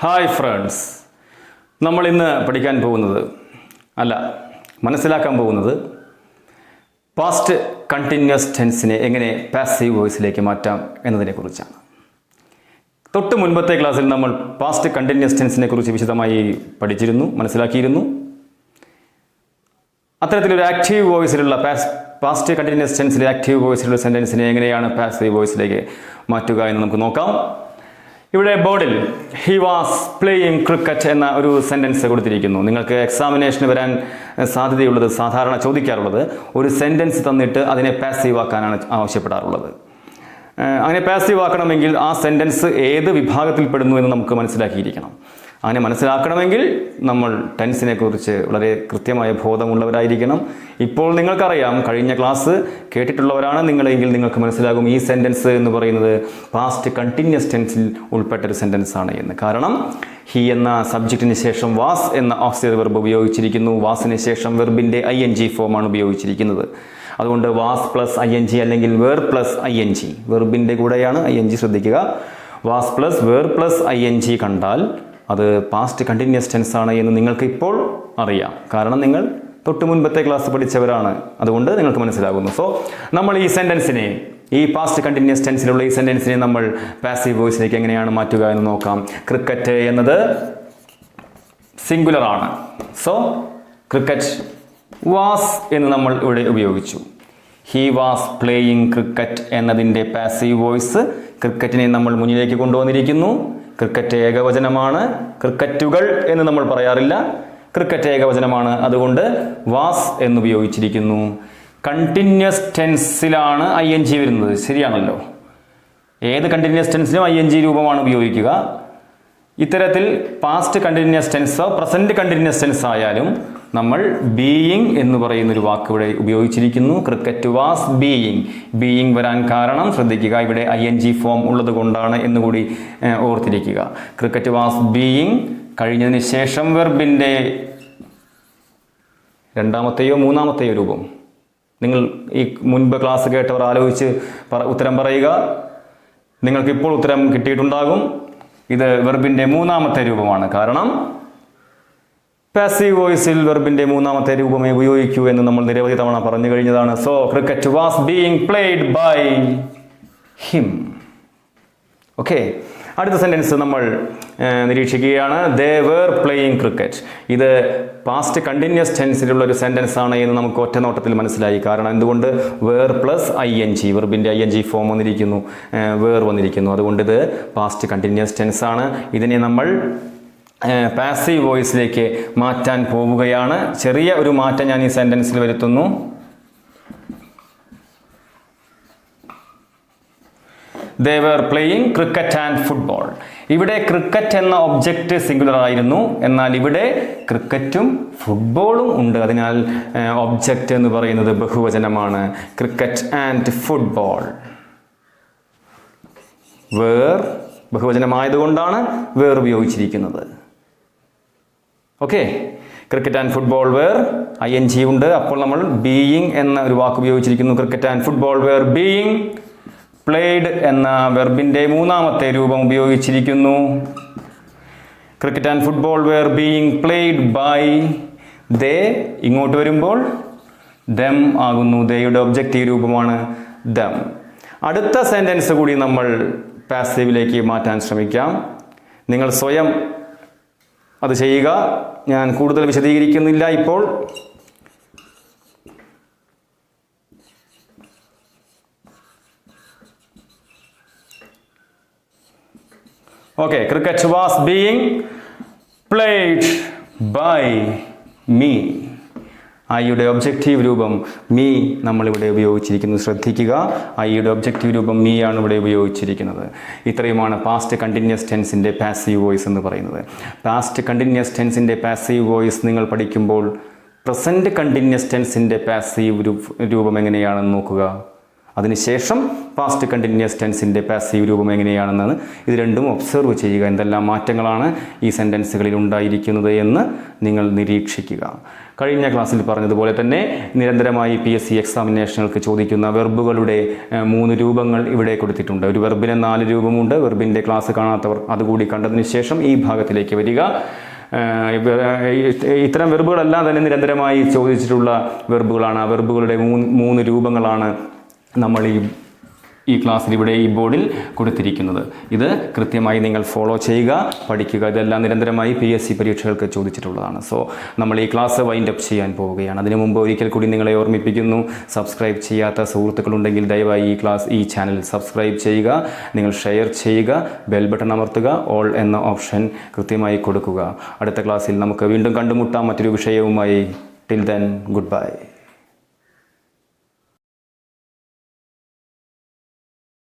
Hi friends, നമ്മൾ ഇന്ന് പഠിക്കാൻ പോകുന്നത് മനസ്സിലാക്കാൻ പോകുന്നത് പാസ്റ്റ് കണ്ടിന്യൂസ് ടെൻസിനെ എങ്ങനെ പാസീവ് വോയിസിലേക്ക് മാറ്റാം എന്നതിനെക്കുറിച്ചാണ്. തൊട്ട് മുൻപത്തെ ക്ലാസ്സിൽ നമ്മൾ പാസ്റ്റ് കണ്ടിന്യൂസ് ടെൻസിനെ കുറിച്ച് വിശദമായി പഠിച്ചിരുന്നു, മനസ്സിലാക്കിയിരുന്നു. അത്തരത്തിലൊരു ആക്റ്റീവ് വോയിസിലുള്ള പാസ്റ്റ് കണ്ടിന്യൂസ് ടെൻസിലെ ആക്റ്റീവ് വോയിസിലുള്ള സെൻറ്റൻസിനെ എങ്ങനെയാണ് പാസീവ് വോയിസിലേക്ക് മാറ്റുക എന്ന് നമുക്ക് നോക്കാം. ഇവിടെ ബോർഡിൽ ഹി വാസ് പ്ലേയിങ് ക്രിക്കറ്റ് എന്ന ഒരു സെൻറ്റൻസ് കൊടുത്തിരിക്കുന്നു. നിങ്ങൾക്ക് എക്സാമിനേഷന് വരാൻ സാധ്യതയുള്ളത്, സാധാരണ ചോദിക്കാറുള്ളത്, ഒരു സെൻറ്റൻസ് തന്നിട്ട് അതിനെ പാസീവ് ആക്കാനാണ് ആവശ്യപ്പെടാറുള്ളത്. അങ്ങനെ പാസീവ് ആക്കണമെങ്കിൽ ആ സെൻറ്റൻസ് ഏത് വിഭാഗത്തിൽപ്പെടുന്നു എന്ന് നമുക്ക് മനസ്സിലാക്കിയിരിക്കണം. അങ്ങനെ മനസ്സിലാക്കണമെങ്കിൽ നമ്മൾ ടെൻസിനെ കുറിച്ച് വളരെ കൃത്യമായ ബോധമുള്ളവരായിരിക്കണം. ഇപ്പോൾ നിങ്ങൾക്കറിയാം, കഴിഞ്ഞ ക്ലാസ് കേട്ടിട്ടുള്ളവരാണ് നിങ്ങളെങ്കിൽ നിങ്ങൾക്ക് മനസ്സിലാകും ഈ സെൻറ്റൻസ് എന്ന് പറയുന്നത് പാസ്റ്റ് കണ്ടിന്യൂസ് ടെൻസിൽ ഉൾപ്പെട്ടൊരു സെൻറ്റൻസ് ആണ് എന്ന്. കാരണം ഹി എന്ന സബ്ജക്റ്റിന് ശേഷം വാസ് എന്ന ഓക്സിലറി വെർബ് ഉപയോഗിച്ചിരിക്കുന്നു. വാസിന് ശേഷം വെർബിൻ്റെ ING ഫോമാണ് ഉപയോഗിച്ചിരിക്കുന്നത്. അതുകൊണ്ട് വാസ് പ്ലസ് ING അല്ലെങ്കിൽ വേർ പ്ലസ് ING, വെർബിൻ്റെ കൂടെയാണ് ING, ശ്രദ്ധിക്കുക. Was plus were plus ING കണ്ടാൽ അത് പാസ്റ്റ് കണ്ടിന്യൂസ് ടെൻസ് ആണ് എന്ന് നിങ്ങൾക്ക് ഇപ്പോൾ അറിയാം. കാരണം നിങ്ങൾ തൊട്ട് മുൻപത്തെ ക്ലാസ് പഠിച്ചവരാണ്, അതുകൊണ്ട് നിങ്ങൾക്ക് മനസ്സിലാകുന്നു. സോ നമ്മൾ ഈ സെൻറ്റൻസിനെ, ഈ പാസ്റ്റ് കണ്ടിന്യൂസ് ടെൻസിലുള്ള ഈ സെൻറ്റൻസിനെ നമ്മൾ പാസീവ് വോയിസിലേക്ക് എങ്ങനെയാണ് മാറ്റുക എന്ന് നോക്കാം. ക്രിക്കറ്റ് എന്നത് സിംഗുലർ ആണ്. സോ ക്രിക്കറ്റ് വാസ് എന്ന് നമ്മൾ ഇവിടെ ഉപയോഗിച്ചു. ഹി വാസ് പ്ലേയിങ് ക്രിക്കറ്റ് എന്നതിൻ്റെ പാസീവ് വോയിസ് ക്രിക്കറ്റിനെ നമ്മൾ മുന്നിലേക്ക് കൊണ്ടുവന്നിരിക്കുന്നു. ക്രിക്കറ്റ് ഏകവചനമാണ്, ക്രിക്കറ്റുകൾ എന്ന് നമ്മൾ പറയാറില്ല. ക്രിക്കറ്റ് ഏകവചനമാണ്, അതുകൊണ്ട് വാസ് എന്നുപയോഗിച്ചിരിക്കുന്നു. കണ്ടിന്യൂസ് ടെൻസിലാണ് ING വരുന്നത്, ശരിയാണല്ലോ. ഏത് കണ്ടിന്യൂസ് ടെൻസിനും ING രൂപമാണ് ഉപയോഗിക്കുക. ഇത്തരത്തിൽ പാസ്റ്റ് കണ്ടിന്യൂസ് ടെൻസോ പ്രസന്റ് കണ്ടിന്യൂസ് ടെൻസ് ആയാലും നമ്മൾ ബീയിങ് എന്ന് പറയുന്നൊരു വാക്ക് ഇവിടെ ഉപയോഗിച്ചിരിക്കുന്നു. ക്രിക്കറ്റ് വാസ് ബീയിങ് വരാൻ കാരണം ശ്രദ്ധിക്കുക, ഇവിടെ ING ഫോം ഉള്ളത് കൊണ്ടാണ് എന്നുകൂടി ഓർത്തിരിക്കുക. ക്രിക്കറ്റ് വാസ് ബീയിങ് കഴിഞ്ഞതിന് ശേഷം വെർബിൻ്റെ രണ്ടാമത്തെയോ മൂന്നാമത്തെയോ രൂപം, നിങ്ങൾ ഈ മുൻപ് ക്ലാസ് കേട്ടവർ ആലോചിച്ച് ഉത്തരം പറയുക. നിങ്ങൾക്കിപ്പോൾ ഉത്തരം കിട്ടിയിട്ടുണ്ടാകും. ഇത് വെർബിൻ്റെ മൂന്നാമത്തെ രൂപമാണ്. കാരണം പാസീവ് വോയിസിൽ വെർബിൻ്റെ മൂന്നാമത്തെ രൂപമേ ഉപയോഗിക്കൂ എന്ന് നമ്മൾ നിരവധി തവണ പറഞ്ഞു കഴിഞ്ഞതാണ്. So cricket was being played by him. Okay, അടുത്ത സെൻറ്റൻസ് നമ്മൾ നിരീക്ഷിക്കുകയാണ്. They were playing cricket. ഇത് പാസ്റ്റ് കണ്ടിന്യൂസ് ടെൻസിലുള്ള ഒരു സെൻറ്റൻസ് ആണ് എന്ന് നമുക്ക് ഒറ്റ നോട്ടത്തിൽ മനസ്സിലായി. കാരണം എന്തുകൊണ്ട്? വേർ പ്ലസ് ING, വെർബിൻ്റെ ING ഫോം വന്നിരിക്കുന്നു, വേർ വന്നിരിക്കുന്നു. അതുകൊണ്ട് ഇത് പാസ്റ്റ് കണ്ടിന്യൂസ് ടെൻസ് ആണ്. ഇതിനെ നമ്മൾ പാസീവ് വോയിസിലേക്ക് മാറ്റാൻ പോവുകയാണ്. ചെറിയ ഒരു മാറ്റം ഞാൻ ഈ സെൻറ്റൻസിൽ വരുത്തുന്നു. They were playing cricket and football. ഇവിടെ ക്രിക്കറ്റ് എന്ന ഒബ്ജക്റ്റ് സിംഗുലർ ആയിരുന്നു, എന്നാൽ ഇവിടെ ക്രിക്കറ്റും ഫുട്ബോളും ഉണ്ട്. അതിനാൽ ഒബ്ജക്റ്റ് എന്ന് പറയുന്നത് ബഹുവചനമാണ്. Cricket and football. വേർ ബഹുവചനമായതുകൊണ്ടാണ് വേർ ഉപയോഗിച്ചിരിക്കുന്നത്. Okay, cricket and football were ING ഉണ്ട്. അപ്പോൾ നമ്മൾ ബീയിങ് എന്ന ഒരു വാക്ക് ഉപയോഗിച്ചിരിക്കുന്നു. Cricket and football were being played എന്ന വെർബിൻ്റെ മൂന്നാമത്തെ രൂപം ഉപയോഗിച്ചിരിക്കുന്നു. Cricket and football were being played by them. ഇങ്ങോട്ട് വരുമ്പോൾ ദം ആകുന്നു. ദേയുടെ ഒബ്ജക്റ്റീവ് രൂപമാണ് ദം. അടുത്ത സെൻറ്റൻസ് കൂടി നമ്മൾ പാസീവിലേക്ക് മാറ്റാൻ ശ്രമിക്കാം. നിങ്ങൾ സ്വയം അത് ചെയ്യുക. ഞാൻ കൂടുതൽ വിശദീകരിക്കുന്നില്ല ഇപ്പോൾ. Okay, cricket was being played by me. ഐയുടെ ഒബ്ജക്റ്റീവ് രൂപം മീ നമ്മളിവിടെ ഉപയോഗിച്ചിരിക്കുന്നു. ശ്രദ്ധിക്കുക, ഐയുടെ ഒബ്ജക്റ്റീവ് രൂപം മീ ആണ് ഇവിടെ ഉപയോഗിച്ചിരിക്കുന്നത്. ഇത്രയുമാണ് പാസ്റ്റ് കണ്ടിന്യൂസ് ടെൻസിൻ്റെ പാസീവ് വോയിസ് എന്ന് പറയുന്നത്. പാസ്റ്റ് കണ്ടിന്യൂസ് ടെൻസിൻ്റെ പാസീവ് വോയിസ് നിങ്ങൾ പഠിക്കുമ്പോൾ പ്രസൻറ്റ് കണ്ടിന്യൂസ് ടെൻസിൻ്റെ പാസീവ് രൂപം എങ്ങനെയാണെന്ന് നോക്കുക. അതിനുശേഷം പാസ്റ്റ് കണ്ടിന്യൂസ് ടെൻസിൻ്റെ പാസീവ് രൂപം എങ്ങനെയാണെന്നാണ് ഇത് രണ്ടും ഒബ്സർവ് ചെയ്യുക. എന്തെല്ലാം മാറ്റങ്ങളാണ് ഈ സെൻറ്റൻസുകളിൽ ഉണ്ടായിരിക്കുന്നത് എന്ന് നിങ്ങൾ നിരീക്ഷിക്കുക. കഴിഞ്ഞ ക്ലാസ്സിൽ പറഞ്ഞതുപോലെ തന്നെ നിരന്തരമായി PSC എക്സാമിനേഷനുകൾക്ക് ചോദിക്കുന്ന വെർബുകളുടെ 3 രൂപങ്ങൾ ഇവിടെ കൊടുത്തിട്ടുണ്ട്. ഒരു വെർബിന് 4 രൂപമുണ്ട്. വെർബിൻ്റെ ക്ലാസ് കാണാത്തവർ അതുകൂടി കണ്ടതിന് ശേഷം ഈ ഭാഗത്തിലേക്ക് വരിക. ഇത്തരം വെർബുകളെല്ലാം തന്നെ നിരന്തരമായി ചോദിച്ചിട്ടുള്ള വെർബുകളാണ്. ആ വെർബുകളുടെ 3 രൂപങ്ങളാണ് നമ്മൾ ഈ ക്ലാസ്സിൽ ഇവിടെ ഈ ബോർഡിൽ കൊടുത്തിരിക്കുന്നത്. ഇത് കൃത്യമായി നിങ്ങൾ ഫോളോ ചെയ്യുക, പഠിക്കുക. ഇതെല്ലാം നിരന്തരമായി PSC പരീക്ഷകൾക്ക് ചോദിച്ചിട്ടുള്ളതാണ്. സോ നമ്മൾ ഈ ക്ലാസ് വൈൻഡ് അപ്പ് ചെയ്യാൻ പോവുകയാണ്. അതിനു മുമ്പ് ഒരിക്കൽ കൂടി നിങ്ങളെ ഓർമ്മിപ്പിക്കുന്നു, സബ്സ്ക്രൈബ് ചെയ്യാത്ത സുഹൃത്തുക്കളുണ്ടെങ്കിൽ ദയവായി ഈ ചാനൽ സബ്സ്ക്രൈബ് ചെയ്യുക, നിങ്ങൾ ഷെയർ ചെയ്യുക, ബെൽ ബട്ടൺ അമർത്തുക, ഓൾ എന്ന ഓപ്ഷൻ കൃത്യമായി കൊടുക്കുക. അടുത്ത ക്ലാസ്സിൽ നമുക്ക് വീണ്ടും കണ്ടുമുട്ടാം മറ്റൊരു വിഷയവുമായി. Till then, good bye.